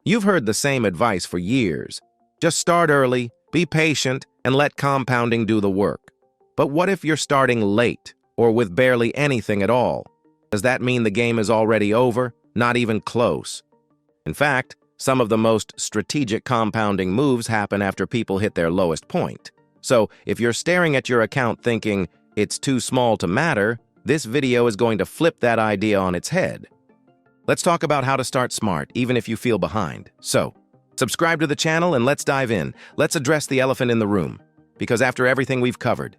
You've heard the same advice for years. Just start early, be patient, and let compounding do the work. But what if you're starting late, or with barely anything at all? Does that mean the game is already over? Not even close. In fact, some of the most strategic compounding moves happen after people hit their lowest point. So, if you're staring at your account thinking, it's too small to matter, this video is going to flip that idea on its head. Let's talk about how to start smart, even if you feel behind. So, subscribe to the channel and let's dive in. Let's address the elephant in the room, because after everything we've covered,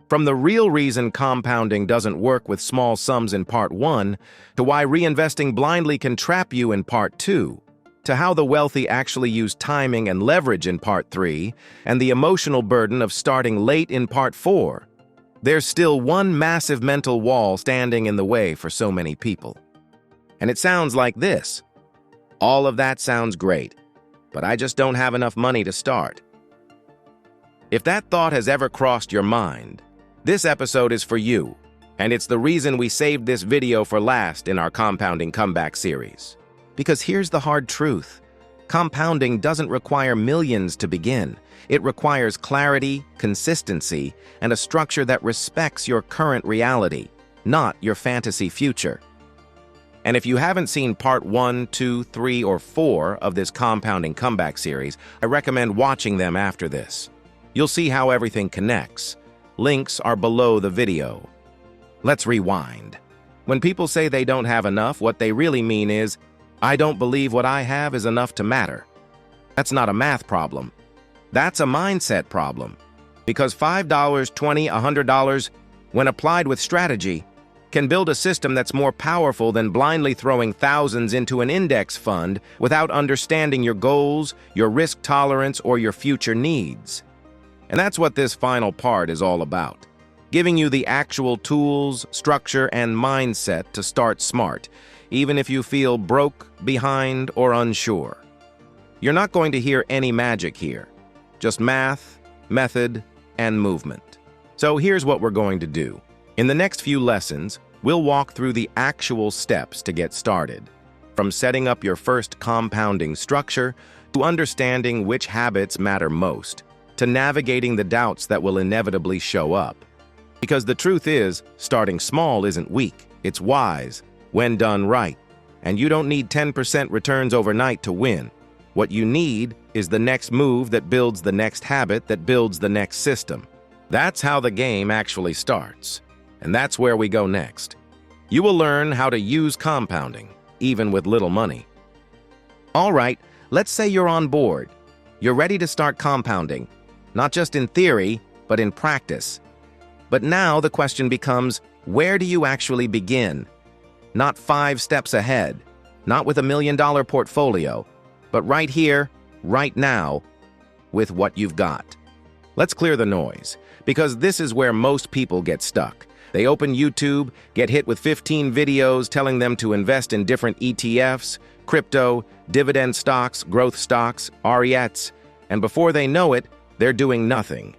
from the real reason compounding doesn't work with small sums in Part 1, to why reinvesting blindly can trap you in Part 2, to how the wealthy actually use timing and leverage in Part 3, and the emotional burden of starting late in Part 4, there's still one massive mental wall standing in the way for so many people. And it sounds like this. All of that sounds great, but I just don't have enough money to start. If that thought has ever crossed your mind, this episode is for you, and it's the reason we saved this video for last in our Compounding Comeback series. Because here's the hard truth. Compounding doesn't require millions to begin. It requires clarity, consistency, and a structure that respects your current reality, not your fantasy future. And if you haven't seen Part 1, 2, 3, or 4 of this Compounding Comeback series, I recommend watching them after this. You'll see how everything connects. Links are below the video. Let's rewind. When people say they don't have enough, what they really mean is, I don't believe what I have is enough to matter. That's not a math problem. That's a mindset problem. Because $5, $20, $100, when applied with strategy, can build a system that's more powerful than blindly throwing thousands into an index fund without understanding your goals, your risk tolerance, or your future needs. And that's what this final part is all about. Giving you the actual tools, structure, and mindset to start smart, even if you feel broke, behind, or unsure. You're not going to hear any magic here. Just math, method, and movement. So here's what we're going to do. In the next few lessons, we'll walk through the actual steps to get started, from setting up your first compounding structure, to understanding which habits matter most, to navigating the doubts that will inevitably show up. Because the truth is, starting small isn't weak, it's wise, when done right. And you don't need 10% returns overnight to win. What you need is the next move that builds the next habit that builds the next system. That's how the game actually starts. And that's where we go next. You will learn how to use compounding, even with little money. All right, let's say you're on board. You're ready to start compounding, not just in theory, but in practice. But now the question becomes, where do you actually begin? Not 5 steps ahead, not with $1 million portfolio, but right here, right now, with what you've got. Let's clear the noise, because this is where most people get stuck. They open YouTube, get hit with 15 videos telling them to invest in different ETFs, crypto, dividend stocks, growth stocks, REITs, and before they know it, they're doing nothing.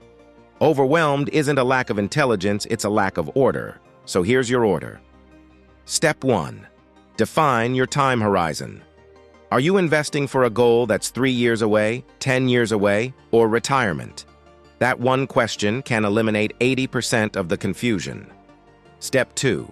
Overwhelmed isn't a lack of intelligence, it's a lack of order. So here's your order. Step 1. Define your time horizon. Are you investing for a goal that's 3 years away, 10 years away, or retirement? That one question can eliminate 80% of the confusion. Step 2.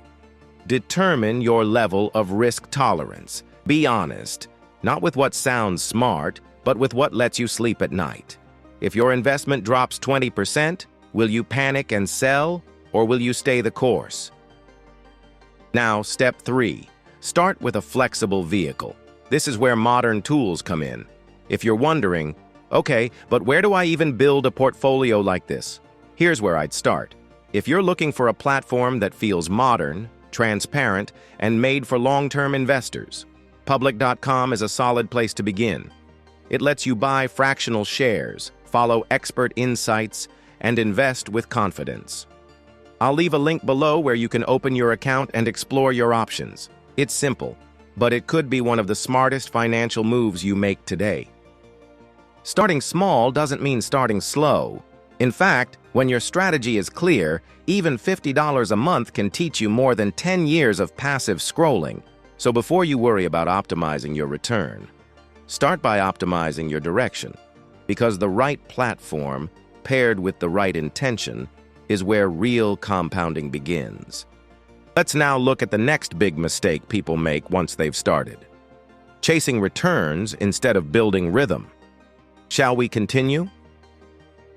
Determine your level of risk tolerance. Be honest, not with what sounds smart, but with what lets you sleep at night. If your investment drops 20%, will you panic and sell, or will you stay the course? Now, step 3. Start with a flexible vehicle. This is where modern tools come in. If you're wondering, okay, but where do I even build a portfolio like this? Here's where I'd start. If you're looking for a platform that feels modern, transparent, and made for long-term investors, Public.com is a solid place to begin. It lets you buy fractional shares, follow expert insights, and invest with confidence. I'll leave a link below where you can open your account and explore your options. It's simple, but it could be one of the smartest financial moves you make today. Starting small doesn't mean starting slow. In fact, when your strategy is clear, even $50 a month can teach you more than 10 years of passive scrolling. So before you worry about optimizing your return, start by optimizing your direction, because the right platform, paired with the right intention, is where real compounding begins. Let's now look at the next big mistake people make once they've started: chasing returns instead of building rhythm. Shall we continue?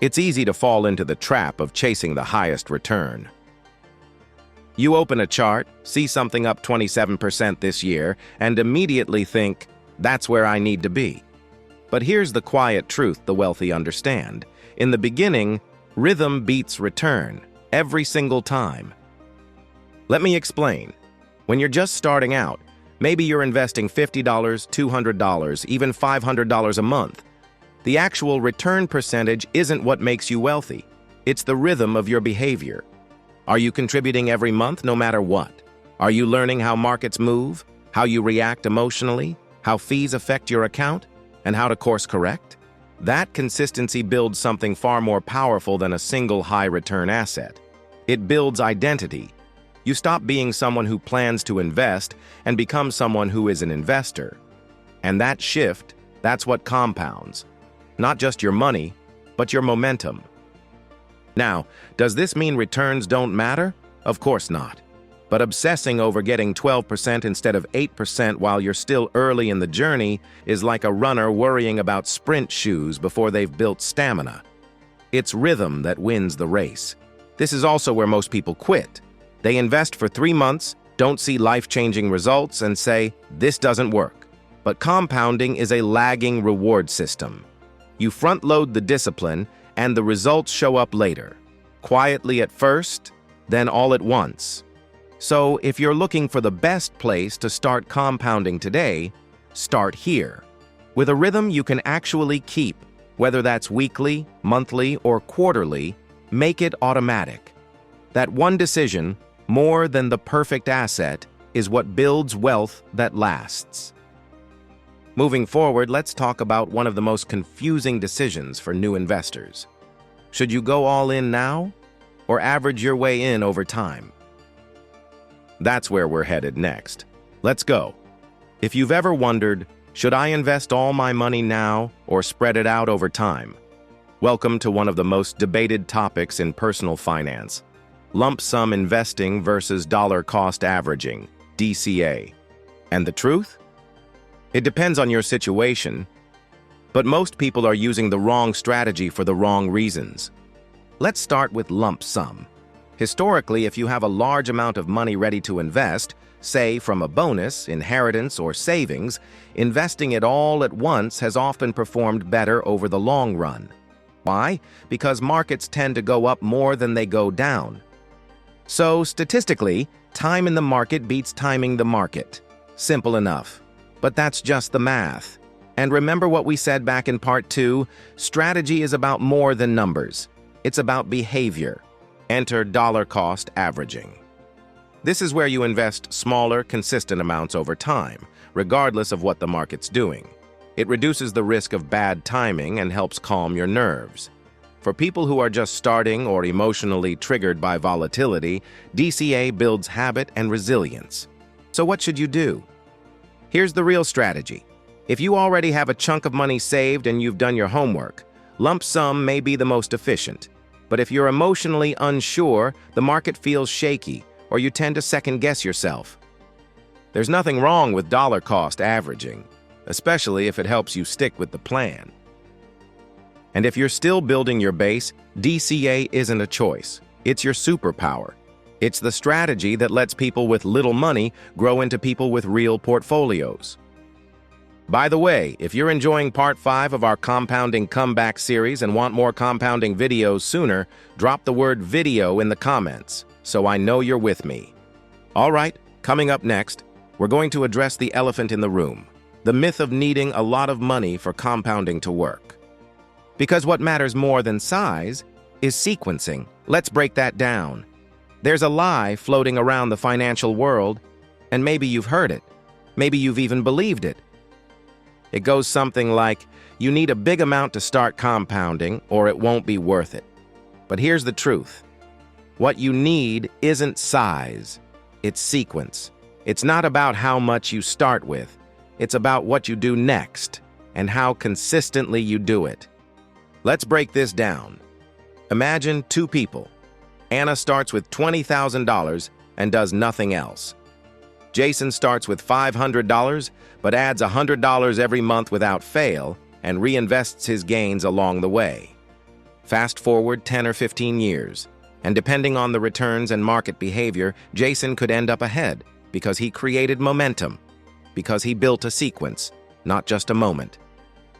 It's easy to fall into the trap of chasing the highest return. You open a chart, see something up 27% this year, and immediately think, that's where I need to be. But here's the quiet truth the wealthy understand. In the beginning, rhythm beats return, every single time. Let me explain. When you're just starting out, maybe you're investing $50, $200, even $500 a month. The actual return percentage isn't what makes you wealthy. It's the rhythm of your behavior. Are you contributing every month no matter what? Are you learning how markets move, how you react emotionally, how fees affect your account, and how to course correct? That consistency builds something far more powerful than a single high-return asset. It builds identity. You stop being someone who plans to invest and become someone who is an investor. And that shift, that's what compounds. Not just your money, but your momentum. Now, does this mean returns don't matter? Of course not. But obsessing over getting 12% instead of 8% while you're still early in the journey is like a runner worrying about sprint shoes before they've built stamina. It's rhythm that wins the race. This is also where most people quit. They invest for 3 months, don't see life-changing results, and say, this doesn't work. But compounding is a lagging reward system. You front-load the discipline, and the results show up later. Quietly at first, then all at once. So if you're looking for the best place to start compounding today, start here. With a rhythm you can actually keep, whether that's weekly, monthly, or quarterly, make it automatic. That one decision, more than the perfect asset, is what builds wealth that lasts. Moving forward, let's talk about one of the most confusing decisions for new investors. Should you go all in now, or average your way in over time? That's where we're headed next. Let's go. If you've ever wondered, should I invest all my money now or spread it out over time? Welcome to one of the most debated topics in personal finance: lump sum investing versus dollar cost averaging, DCA. And the truth? It depends on your situation, but most people are using the wrong strategy for the wrong reasons. Let's start with lump sum. Historically, if you have a large amount of money ready to invest, say from a bonus, inheritance, or savings, investing it all at once has often performed better over the long run. Why? Because markets tend to go up more than they go down. So, statistically, time in the market beats timing the market. Simple enough. But that's just the math. And remember what we said back in part 2, strategy is about more than numbers. It's about behavior. Enter dollar cost averaging. This is where you invest smaller, consistent amounts over time, regardless of what the market's doing. It reduces the risk of bad timing and helps calm your nerves. For people who are just starting or emotionally triggered by volatility, DCA builds habit and resilience. So what should you do? Here's the real strategy. If you already have a chunk of money saved and you've done your homework, lump sum may be the most efficient. But if you're emotionally unsure, the market feels shaky, or you tend to second-guess yourself. There's nothing wrong with dollar cost averaging, especially if it helps you stick with the plan. And if you're still building your base, DCA isn't a choice. It's your superpower. It's the strategy that lets people with little money grow into people with real portfolios. By the way, if you're enjoying part 5 of our Compounding Comeback series and want more compounding videos sooner, drop the word video in the comments, so I know you're with me. All right, coming up next, we're going to address the elephant in the room, the myth of needing a lot of money for compounding to work. Because what matters more than size is sequencing. Let's break that down. There's a lie floating around the financial world, and maybe you've heard it. Maybe you've even believed it. It goes something like, you need a big amount to start compounding, or it won't be worth it. But here's the truth. What you need isn't size, it's sequence. It's not about how much you start with. It's about what you do next and how consistently you do it. Let's break this down. Imagine two people. Anna starts with $20,000 and does nothing else. Jason starts with $500 but adds $100 every month without fail and reinvests his gains along the way. Fast forward 10 or 15 years, and depending on the returns and market behavior, Jason could end up ahead because he created momentum, because he built a sequence, not just a moment.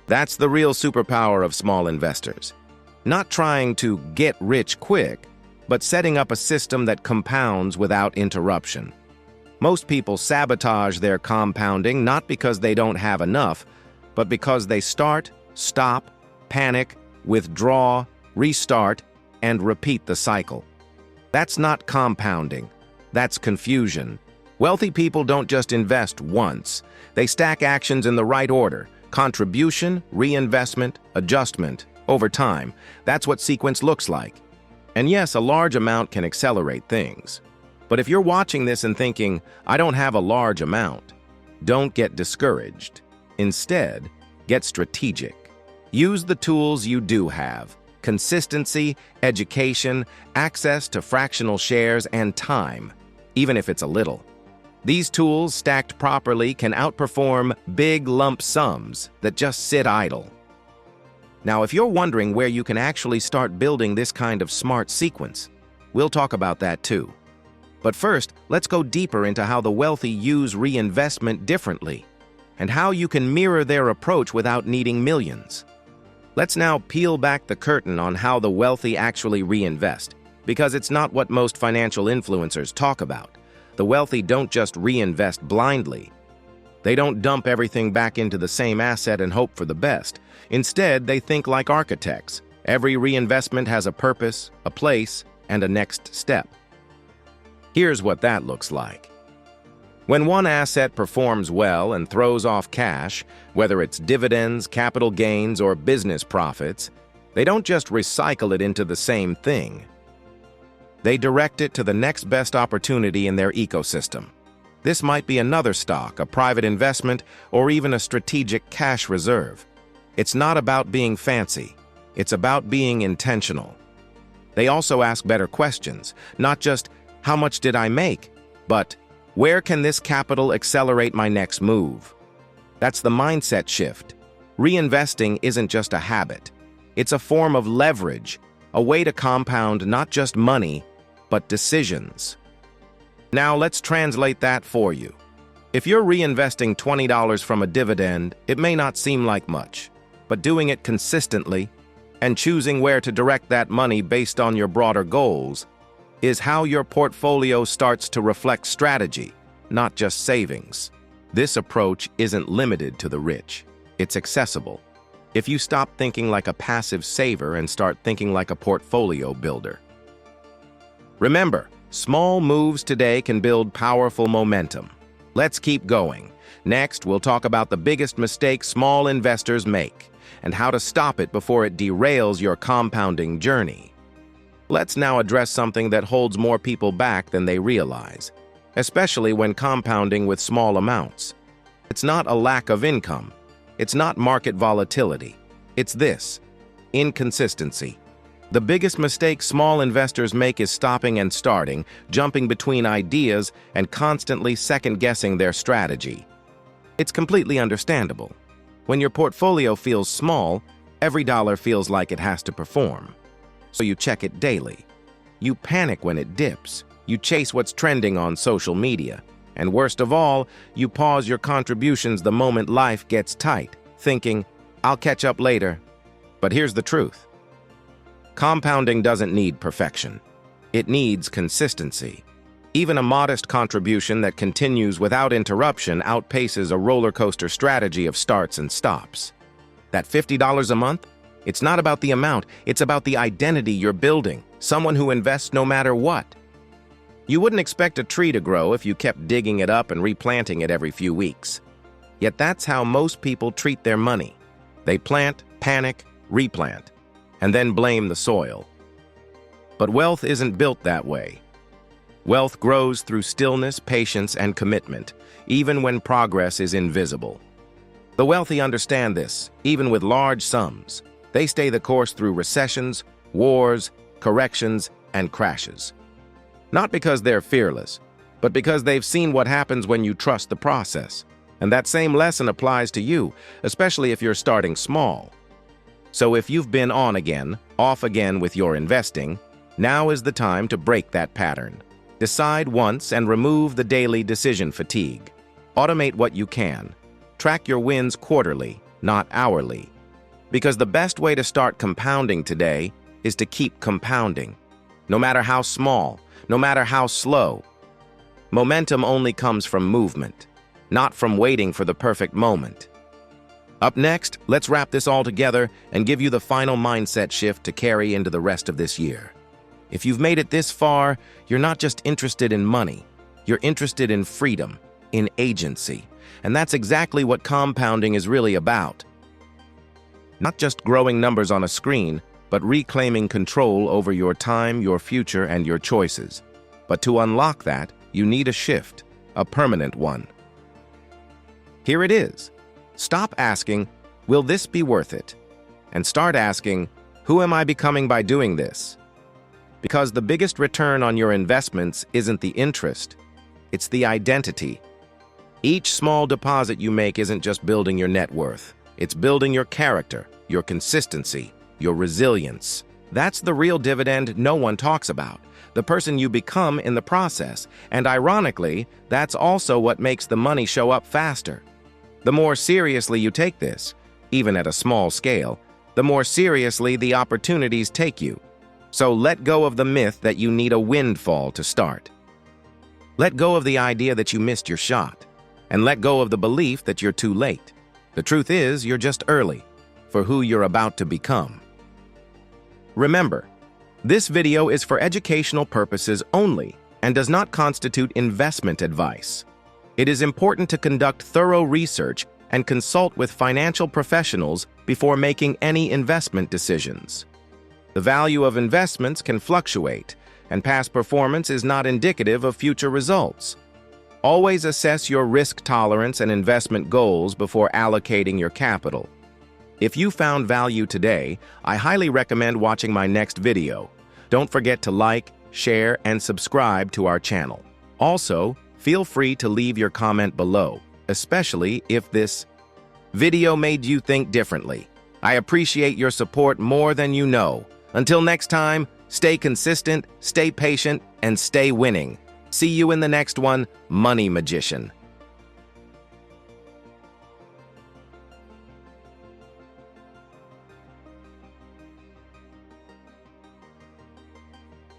That's the real superpower of small investors. Not trying to get rich quick, but setting up a system that compounds without interruption. Most people sabotage their compounding not because they don't have enough, but because they start, stop, panic, withdraw, restart, and repeat the cycle. That's not compounding. That's confusion. Wealthy people don't just invest once. They stack actions in the right order: contribution, reinvestment, adjustment, over time. That's what sequence looks like. And yes, a large amount can accelerate things. But if you're watching this and thinking, I don't have a large amount, don't get discouraged. Instead, get strategic. Use the tools you do have: consistency, education, access to fractional shares, and time, even if it's a little. These tools, stacked properly, can outperform big lump sums that just sit idle. Now, if you're wondering where you can actually start building this kind of smart sequence, we'll talk about that too. But first, let's go deeper into how the wealthy use reinvestment differently, and how you can mirror their approach without needing millions. Let's now peel back the curtain on how the wealthy actually reinvest, because it's not what most financial influencers talk about. The wealthy don't just reinvest blindly. They don't dump everything back into the same asset and hope for the best. Instead, they think like architects. Every reinvestment has a purpose, a place, and a next step. Here's what that looks like. When one asset performs well and throws off cash, whether it's dividends, capital gains, or business profits, they don't just recycle it into the same thing. They direct it to the next best opportunity in their ecosystem. This might be another stock, a private investment, or even a strategic cash reserve. It's not about being fancy. It's about being intentional. They also ask better questions, not just, how much did I make? But, where can this capital accelerate my next move? That's the mindset shift. Reinvesting isn't just a habit. It's a form of leverage, a way to compound not just money, but decisions. Now let's translate that for you. If you're reinvesting $20 from a dividend, it may not seem like much, but doing it consistently and choosing where to direct that money based on your broader goals is how your portfolio starts to reflect strategy, not just savings. This approach isn't limited to the rich. It's accessible. If you stop thinking like a passive saver and start thinking like a portfolio builder. Remember, small moves today can build powerful momentum. Let's keep going. Next, we'll talk about the biggest mistake small investors make and how to stop it before it derails your compounding journey. Let's now address something that holds more people back than they realize, especially when compounding with small amounts. It's not a lack of income. It's not market volatility. It's this: inconsistency. The biggest mistake small investors make is stopping and starting, jumping between ideas, and constantly second-guessing their strategy. It's completely understandable. When your portfolio feels small, every dollar feels like it has to perform. So you check it daily. You panic when it dips. You chase what's trending on social media. And worst of all, you pause your contributions the moment life gets tight, thinking, I'll catch up later. But here's the truth. Compounding doesn't need perfection. It needs consistency. Even a modest contribution that continues without interruption outpaces a roller coaster strategy of starts and stops. That $50 a month? It's not about the amount, it's about the identity you're building, someone who invests no matter what. You wouldn't expect a tree to grow if you kept digging it up and replanting it every few weeks. Yet that's how most people treat their money. They plant, panic, replant, and then blame the soil. But wealth isn't built that way. Wealth grows through stillness, patience, and commitment, even when progress is invisible. The wealthy understand this, even with large sums. They stay the course through recessions, wars, corrections, and crashes. Not because they're fearless, but because they've seen what happens when you trust the process. And that same lesson applies to you, especially if you're starting small. So if you've been on again, off again with your investing, now is the time to break that pattern. Decide once and remove the daily decision fatigue. Automate what you can. Track your wins quarterly, not hourly. Because the best way to start compounding today is to keep compounding. No matter how small, no matter how slow. Momentum only comes from movement, not from waiting for the perfect moment. Up next, let's wrap this all together and give you the final mindset shift to carry into the rest of this year. If you've made it this far, you're not just interested in money. You're interested in freedom, in agency. And that's exactly what compounding is really about. Not just growing numbers on a screen, but reclaiming control over your time, your future, and your choices. But to unlock that, you need a shift, a permanent one. Here it is. Stop asking, will this be worth it? And start asking, who am I becoming by doing this? Because the biggest return on your investments isn't the interest, it's the identity. Each small deposit you make isn't just building your net worth, it's building your character, your consistency, your resilience. That's the real dividend no one talks about, the person you become in the process. And ironically, that's also what makes the money show up faster. The more seriously you take this, even at a small scale, the more seriously the opportunities take you. So let go of the myth that you need a windfall to start. Let go of the idea that you missed your shot, and let go of the belief that you're too late. The truth is, you're just early for who you're about to become. Remember, this video is for educational purposes only and does not constitute investment advice. It is important to conduct thorough research and consult with financial professionals before making any investment decisions. The value of investments can fluctuate, and past performance is not indicative of future results. Always assess your risk tolerance and investment goals before allocating your capital. If you found value today, I highly recommend watching my next video. Don't forget to like, share, and subscribe to our channel. Also, feel free to leave your comment below, especially if this video made you think differently. I appreciate your support more than you know. Until next time, stay consistent, stay patient, and stay winning. See you in the next one, Money Magician.